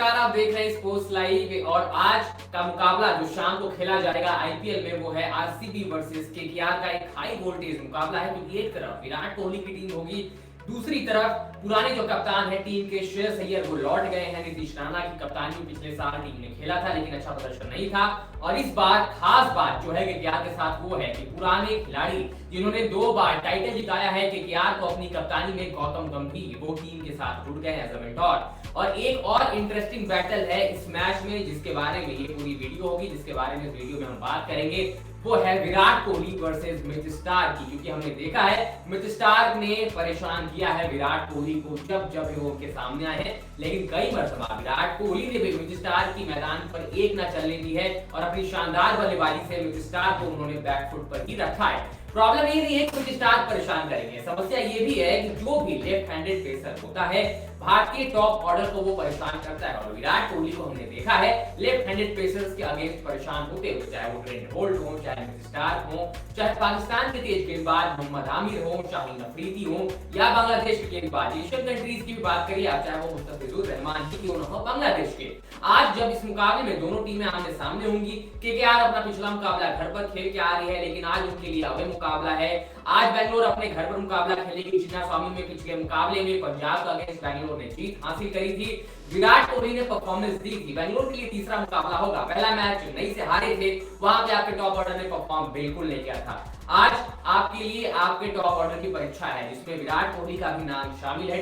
नमस्कार, आप देख रहे हैं स्पोर्ट्स लाइव और आज का मुकाबला जो शाम को खेला जाएगा आईपीएल में वो है आरसीबी वर्सेस केकेआर का एक हाई वोल्टेज मुकाबला है क्योंकि एक तरफ विराट कोहली की टीम होगी, दूसरी तरफ पुराने जो कप्तान है टीम के श्रेयस अय्यर वो लौट गए हैं। नीतीश राणा की कप्तानी में पिछले साल टीम ने खेला था लेकिन अच्छा प्रदर्शन नहीं था और इस बार खास बात जो है केकेआर के साथ वो है कि पुराने खिलाड़ी जिन्होंने 2 बार टाइटल जिताया है केकेआर को अपनी कप्तानी में गौतम गंभीर वो टीम के साथ जुड़ गए एज अ मेंटोर। और एक और इंटरेस्टिंग बैटल है इस मैच में जिसके बारे में ये पूरी वीडियो होगी, जिसके बारे में इस वीडियो में हम बात करेंगे, वो है Virat Kohli versus Mitch Starc की। क्योंकि हमने देखा है मिच स्टार्क ने परेशान किया है विराट कोहली को जब जब वो उनके सामने आए हैं, लेकिन कई मरतबा विराट कोहली ने भी मिच स्टार्क की मैदान पर एक न चलने दी है और अपनी शानदार बल्लेबाजी से मिच स्टार्क को उन्होंने बैकफुट पर ही रखा है। प्रॉब्लम ये नहीं है कि मिच स्टार्क परेशान करेंगे, समस्या ये भी है कि जो भी लेफ्ट हैंडेड पेसर होता है भारतीय टॉप ऑर्डर को वो परेशान करता है और विराट कोहली को हमने देखा है लेफ्ट हैंडेड पेसर्स के अगेंस्ट परेशान होते हुए, चाहे वो ट्रेंट बोल्ट हो, चाहे मिच स्टार्क हो, चाहे पाकिस्तान के तेज गेंदबाज मोहम्मद आमिर हो, शाहीन अफरीदी हो या बांग्लादेश के गेंदबाज, एशियन कंट्रीज की भी बात करिए आप, चाहे वो मुस्तफिजुर रहमान ही क्यों न हो बांग्लादेश के। आज जब इस मुकाबले में दोनों टीमें आमने सामने होंगी, केकेआर अपना पिछला मुकाबला घर पर खेल के आ रही है लेकिन आज उनके लिए अवे मुकाबला है। आज बेंगलोर अपने घर पर मुकाबला खेलेगी चिन्नास्वामी में। पिछले मुकाबले में पंजाब का अगेंस्ट बेंगलोर ने जीत हासिल करी थी, विराट कोहली ने परफॉर्मेंस दी थी। बेंगलोर के लिए तीसरा मुकाबला होगा, पहला मैच चेन्नई से हारे थे, वहां पे आपके टॉप ऑर्डर ने परफॉर्म बिल्कुल नहीं किया था। आज आपके लिए आपके टॉप ऑर्डर की परीक्षा है जिसमें विराट कोहली का भी नाम शामिल है।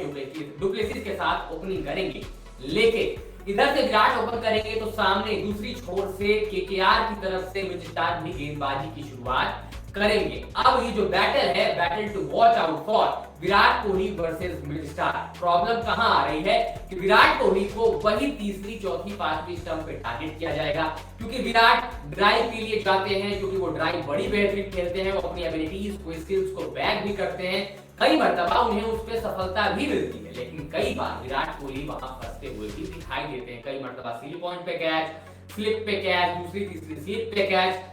डुप्लेसिस के साथ ओपनिंग करेंगे, लेकिन इधर से विराट ओपन करेंगे तो सामने दूसरी छोर से केकेआर की तरफ से मिच स्टार्क भी गेंदबाजी की शुरुआत करेंगे। अब ये जो बैटल है, battle to watch out for, Virat Kohli versus Mitch Starc. Problem कहां आ रही है कि विराट कोहली को वही तीसरी, चौथी, पांचवी स्टंप पे टारगेट किया जाएगा क्योंकि विराट ड्राइव के लिए जाते हैं, क्योंकि वो ड्राइव बड़ी बेहतरीन खेलते हैं, वो अपनी एबिलिटीज को, स्किल्स को बैक भी करते हैं। कई मरतबा उन्हें उस पर सफलता भी मिलती है लेकिन कई बार विराट कोहली वहां फंसते हुए भी दिखाई देते हैं। कई मरतबा सील पॉइंट पे कैच, स्लिप पे कैच, दूसरी तीसरी स्लिप पे कैच।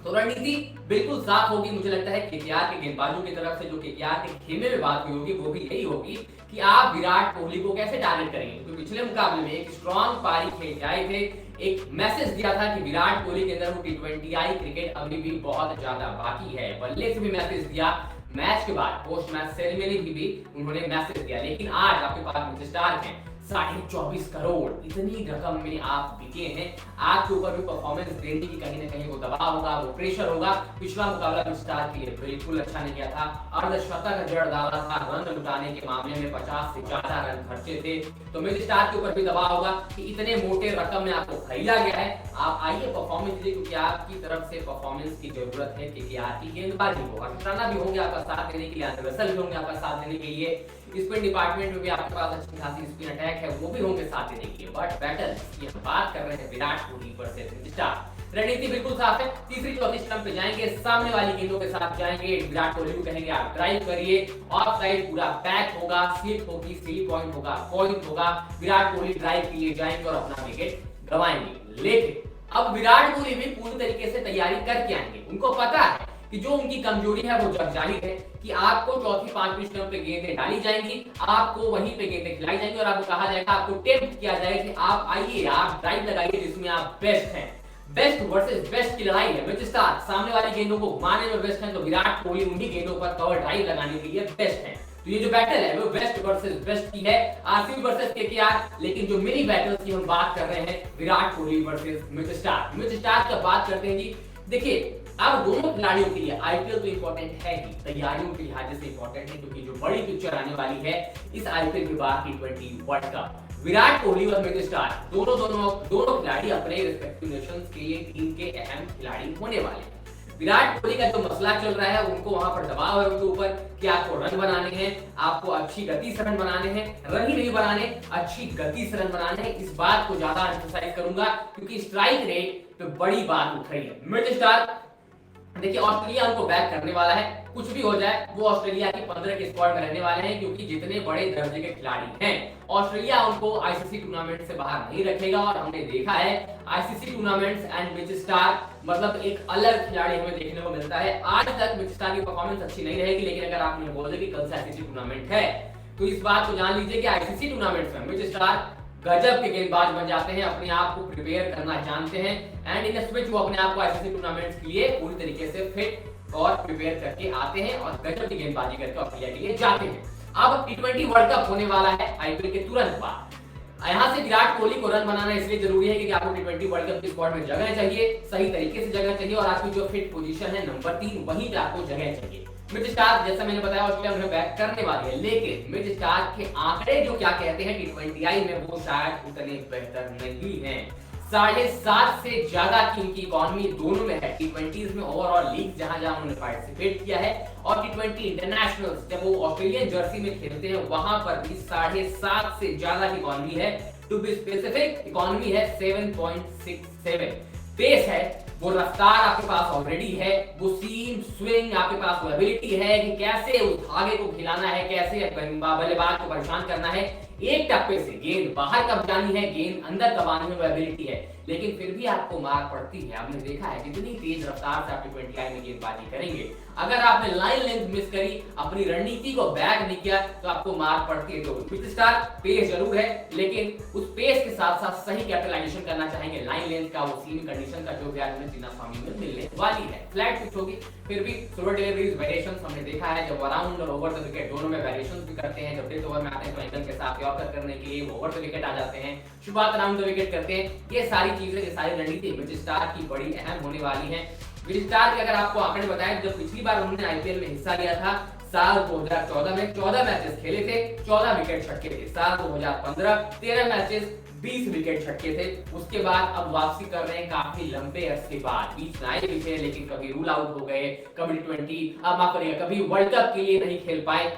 तो रणनीति बिल्कुल साफ होगी, मुझे लगता है केकेआर के गेंदबाजों की तरफ से। जो केकेआर के खेमे में बात हुई होगी वो भी यही होगी कि आप विराट कोहली को कैसे टारगेट करेंगे, क्योंकि पिछले मुकाबले में एक स्ट्रॉन्ग पारी खेल के आए थे, एक मैसेज दिया था कि विराट कोहली के अंदर वो टी20 क्रिकेट अभी भी बहुत ज्यादा बाकी है। बल्ले से भी मैसेज दिया, मैच के बाद पोस्ट मैच सेरेमनी भी उन्होंने मैसेज दिया। लेकिन आज आपके पास मिच स्टार्क हैं, 24.5 करोड़ इतनी रकम में आप बिके हैं, आपके ऊपर भी परफॉर्मेंस देने की कहीं ना कहीं वो दबाव होगा, वो प्रेशर होगा। पिछला मुकाबला मिच स्टार्क के लिए बिल्कुल अच्छा नहीं गया था, अर्धशतक जड़ डाला था, रन लुटाने के मामले में 50 से ज्यादा रन खर्चे थे, तो मिच स्टार्क के ऊपर भी दबाव होगा कि इतने मोटे रकम में आपको खरीदा गया है, आप आइए परफॉर्मेंस दीजिए, क्योंकि आपकी तरफ से परफॉर्मेंस की जरूरत है केकेआर की गेंदबाजी को। हर्षराना भी होंगे आपका साथ देने के लिए, आंद्रे रसल भी होंगे आपका साथ देने के लिए, स्पिन डिपार्टमेंट में भी आपके पास अच्छी खासी स्पिन अटैक है, वो भी होंगे साथ देने के लिए। बट बैटल की हम बात कर रहे हैं Virat Kohli versus Mitch Starc. रणनीति बिल्कुल साफ है, तीसरी चौथी स्टंप पे जाएंगे, सामने वाली गेंदों के साथ जाएंगे, विराट कोहली को कहेंगे आप ड्राइव करिए, ऑफ साइड पूरा बैक होगा, स्लिप होगी, सील पॉइंट होगा, पॉइंट होगा, विराट कोहली ड्राइव के लिए जाएंगे और अपना विकेट गंवाएंगे। लेकिन अब विराट कोहली भी पूरी तरीके से तैयारी करके आएंगे, उनको पता है कि जो उनकी कमजोरी है वो जग जाहिर है कि आपको चौथी पांचवी स्टंप पे गेंदें डाली जाएंगी, आपको वहीं पे गेंदें खिलाई जाएंगी और आपको कहा जाएगा, आपको टेम्प्ट किया जाएगा कि आप आइए, आप ड्राइव लगाइए जिसमें आप बेस्ट हैं। बेस्ट वर्सेस बेस्ट की लड़ाई है। मिच स्टार्क सामने वाली गेंदों को घुमाने में बेस्ट हैं, तो विराट कोहली उन्हीं गेंदों पर कवर ड्राइव लगाने के लिए बेस्ट हैं। तो ये जो बैटल है वो बेस्ट वर्सेस बेस्ट की है, आरसीबी वर्सेस केकेआर। लेकिन जो मिनी बैटल्स की हम बात कर रहे हैं, Virat Kohli versus Mitch Starc. Mitch Starc का बात करते हैं जी, देखिए अब दोनों खिलाड़ियों के लिए आईपीएल तो इंपॉर्टेंट है ही, तैयारियों के लिहाज से इंपॉर्टेंट है, क्योंकि जो बड़ी पिक्चर आने वाली है इस आईपीएल के बाद टी20 वर्ल्ड कप। विराट कोहली और मिच स्टार्क दोनों खिलाड़ी अपने रिस्पेक्टिव नेशंस के लिए टीम के अहम खिलाड़ी होने वाले हैं। विराट कोहली का जो मसला चल रहा है, उनको वहां पर दबाव है उनके ऊपर कि आपको रन बनाने हैं, आपको अच्छी गति से रन बनाने हैं, रन ही नहीं बनाने, अच्छी गति से रन बनाने हैं। इस बात को ज्यादा एम्फसाइज करूंगा क्योंकि स्ट्राइक रेट पे बड़ी बात उठ रही है। मिच स्टार्क देखिए, ऑस्ट्रेलिया उनको बैक करने वाला है, कुछ भी हो जाए वो ऑस्ट्रेलिया की 15 के स्क्वाड में रहने वाले हैं, क्योंकि जितने बड़े दर्जे के खिलाड़ी हैं ऑस्ट्रेलिया उनको आईसीसी टूर्नामेंट से बाहर नहीं रखेगा। और हमने देखा है ICC tournaments and Mitch Starc मतलब एक अलग खिलाड़ी हमें देखने को मिलता है। आज तक मिच स्टार्क की परफॉर्मेंस अच्छी नहीं रहेगी, लेकिन अगर आपने बोले कि कल से आईसीसी टूर्नामेंट है तो इस बात को जान लीजिए कि आईसीसी टूर्नामेंट्स में मिच स्टार्क गजब के गेंदबाज बन जाते हैं, अपने आप को प्रिपेयर करना जानते हैं एंड इन स्विच वो अपने आप को आईसीसी टूर्नामेंट्स के लिए पूरी तरीके से फिट और प्रिपेयर करके आते हैं और गजब की गेंदबाजी करके ऑस्ट्रेलिया के लिए जाते हैं। अब टी20 वर्ल्ड कप होने वाला है आईपीएल के तुरंत बाद। यहाँ से विराट कोहली को रन बनाना इसलिए जरूरी है कि आपको टी20 वर्ल्ड कप की स्क्वाड में जगह चाहिए, सही तरीके से जगह चाहिए और आपकी जो फिट पोजीशन है नंबर 3 वहीं पे आपको जगह चाहिए। मिड स्टार्क जैसा मैंने बताया ऑस्ट्रेलिया उन्हें बैक करने वाली है, लेकिन मिड स्टार्क के आंकड़े जो क्या कहते हैं टी20 में वो शायद उतने बेहतर नहीं है। 7.5 से ज्यादा की उनकी इकोनॉमी दोनों में है, टी20 में ओवरऑल लीग जहां जहां उन्होंने पार्टिसिपेट किया है और टी20 इंटरनेशनल जब वो ऑस्ट्रेलियन जर्सी में खेलते हैं वहां पर भी 7.5 से ज्यादा की इकोनॉमी है। टू बी स्पेसिफिक इकोनॉमी है 7.67। पेस है, वो रफ्तार आपके पास ऑलरेडी है, वो सीम स्विंग आपके पास वो एबिलिटी है कि कैसे उस धागे को खिलाना है, कैसे बल्लेबाज को परेशान करना है। एक टप्पे से गेंद बाहर कब जानी है, गेंद अंदर कब आनी है, वो एबिलिटी है, लेकिन फिर भी आपको मार पड़ती है। आपने देखा है कितनी तेज रफ्तार से आप टी20 में गेंदबाजी करेंगे, अगर आपने लाइन लेंथ मिस करी, अपनी रणनीति को बैक नहीं किया तो आपको मार पड़ती है। तो मिड स्टार्क पेस जरूर है, लेकिन उस पेस के साथ साथ सही कैपिटलाइजेशन करना चाहेंगे लाइन लेंथ का, वो सीमिंग कंडीशन का जो भी आज चिन्नास्वामी में मिलने वाली है। फ्लैट पिच होगी, फिर भी स्लोअर डिलीवरीज वेरिएशंस हमने देखा है, जब अराउंड और ओवर द विकेट दोनों में वेरिएशंस भी करते हैं। जब डेथ ओवर में आते हैं तो एंगल के साथ यॉर्कर करने के लिए वो ओवर द विकेट आ जाते हैं, शुरुआत अराउंड द विकेट करते हैं। ये सारी चीजें, ये सारी रणनीति मिड स्टार्क की बड़ी अहम होने वाली है। मिड स्टार्क के अगर आपको आंकड़े बताएं, जब पिछली बार उन्होंने आईपीएल में हिस्सा लिया था साल 2014 में 14 मैचेस खेले थे, 14 विकेट छटके थे। साल 2015 13 मैचेस 20 विकेट छटके थे। उसके बाद अब वापसी कर रहे हैं काफी लंबे अरसे बाद, बीच में आए भी थे लेकिन कभी रूल आउट हो गए, कभी टी20 अब माफ करिएगा कभी वर्ल्ड कप के लिए नहीं खेल पाए।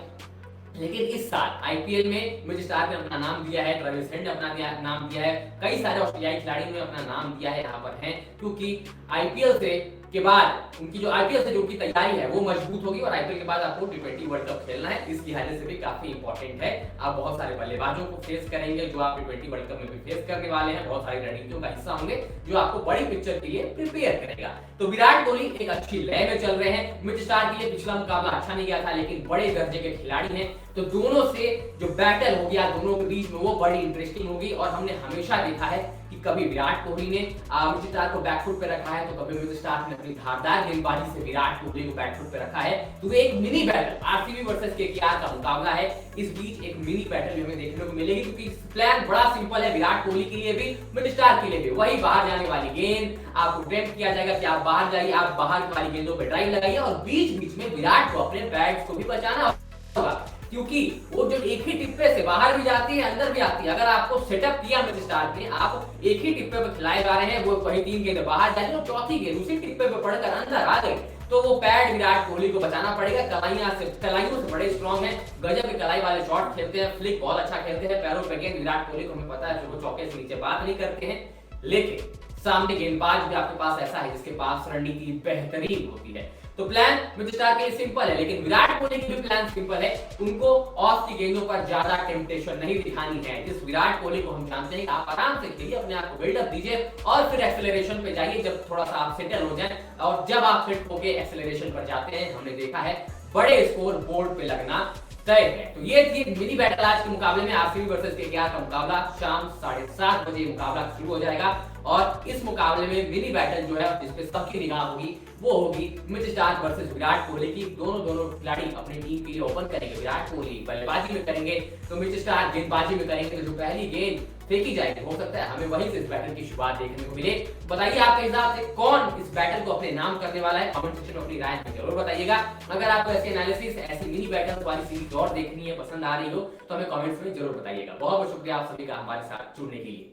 लेकिन इस साल आईपीएल में मिड स्टार्क ने अपना नाम दिया है, ट्रेविस हेड ने अपना नाम दिया है, कई सारे ऑस्ट्रेलियाई खिलाड़ियों ने अपना नाम दिया है यहाँ पर हैं, क्योंकि आईपीएल से के बाद उनकी जो आईपीएल से जो उनकी तैयारी है वो मजबूत होगी और आईपीएल के बाद आपको टी20 वर्ल्ड कप खेलना है, इस लिहाज से भी काफी इंपॉर्टेंट है। आप बहुत सारे बल्लेबाजों को फेस करेंगे जो आप टी20 वर्ल्ड कप में भी फेस करने वाले हैं, बहुत सारी रणनीतियों का हिस्सा होंगे जो आपको बड़ी पिक्चर के लिए प्रिपेयर करेगा। तो विराट कोहली एक अच्छी लय में चल रहे हैं, मिड स्टार्क के लिए पिछला मुकाबला अच्छा नहीं गया था लेकिन बड़े दर्जे के खिलाड़ी हैं, तो दोनों से जो बैटल हो गया दोनों के बीच में वो बड़ी इंटरेस्टिंग होगी। और हमने हमेशा देखा है कि कभी विराट कोहली ने मिड स्टार्क को बैकफुट पे रखा है तो कभी मिड स्टार्क ने अपनी धारदार गेंदबाजी से विराट कोहली को बैकफुट पे रखा है। तो एक mini battle RCB versus KKR का मुकाबला है, इस बीच एक मिनी बैटल हमें देखने को मिलेगी, क्योंकि प्लान बड़ा सिंपल है, विराट कोहली के लिए भी मिड स्टार्क के लिए भी वही बाहर जाने वाली गेंद आपको टेम्प्ट किया जाएगा कि आप बाहर जाइए, आप बाहर वाली गेंदों पे ड्राइव लगाइए और बीच बीच में विराट को अपने बैट्स को भी बचाना होगा, क्योंकि वो जो एक ही टिप्पे से बाहर भी जाती है अंदर भी आती है। अगर आपको सेटअप किया मिड स्टार्क ने, आप एक ही टिप्पे पे खिलाए जा रहे हैं, वो वही 3 गेंदें बाहर जाएंगी और चौथी गेंद उसी टिप्पे पे पड़कर अंदर आ गई, तो वो पैड विराट कोहली को बचाना पड़ेगा। कलाइयों से बड़े स्ट्रॉन्ग है, गजब के कलाई वाले शॉट खेलते हैं, फ्लिक बहुत अच्छा खेलते हैं, पैरों पे गेंद विराट कोहली को हमें पता है वो चौके से नीचे बात नहीं करते हैं, लेकिन सामने गेंदबाज भी आपके पास ऐसा है जिसके पास रणनीति बेहतरीन होती है। तो प्लान मिड स्टार्क के लिए सिंपल है, लेकिन विराट कोहली की भी प्लान सिंपल है, उनको ऑफ की गेंदों पर ज्यादा टेम्पटेशन नहीं दिखानी है। जिस विराट कोहली को हम जानते हैं आप आराम से खेलिए, अपने आप को बिल्डअप दीजिए और फिर एक्सेलरेशन पे जाइए जब थोड़ा सा आप सेटल हो जाएं, और जब आप फिट होके एक्सेलरेशन पर जाते हैं हमने देखा है बड़े स्कोर बोर्ड पे लगना तय है। तो ये थी मिनी बैटल आज के मुकाबले में, आरसीबी वर्सेस केकेआर का मुकाबला शाम 7:30 बजे मुकाबला शुरू हो जाएगा और इस मुकाबले में मिनी बैटल जो है जिसपे सबकी निगाह होगी वो होगी Mitch Starc versus Virat Kohli की। दोनों खिलाड़ी अपनी टीम के लिए ओपन करेंगे, विराट कोहली बल्लेबाजी में करेंगे तो मिड स्टार्क गेंदबाजी में करेंगे। जो पहली गेंद फेंकी जाएगी हो सकता है हमें वहीं से इस बैटल की शुरुआत देखने को मिले। बताइए आपके हिसाब से कौन इस बैटल को अपने नाम करने वाला है, कमेंट सेक्शन में अपनी राय जरूर बताइएगा। अगर आपको ऐसे एनालिसिस ऐसी मिनी बैटल वाली सीरीज और देखनी है, पसंद आ रही हो तो हमें कमेंट्स में जरूर बताइएगा। बहुत बहुत शुक्रिया आप सभी का हमारे साथ जुड़ने के लिए।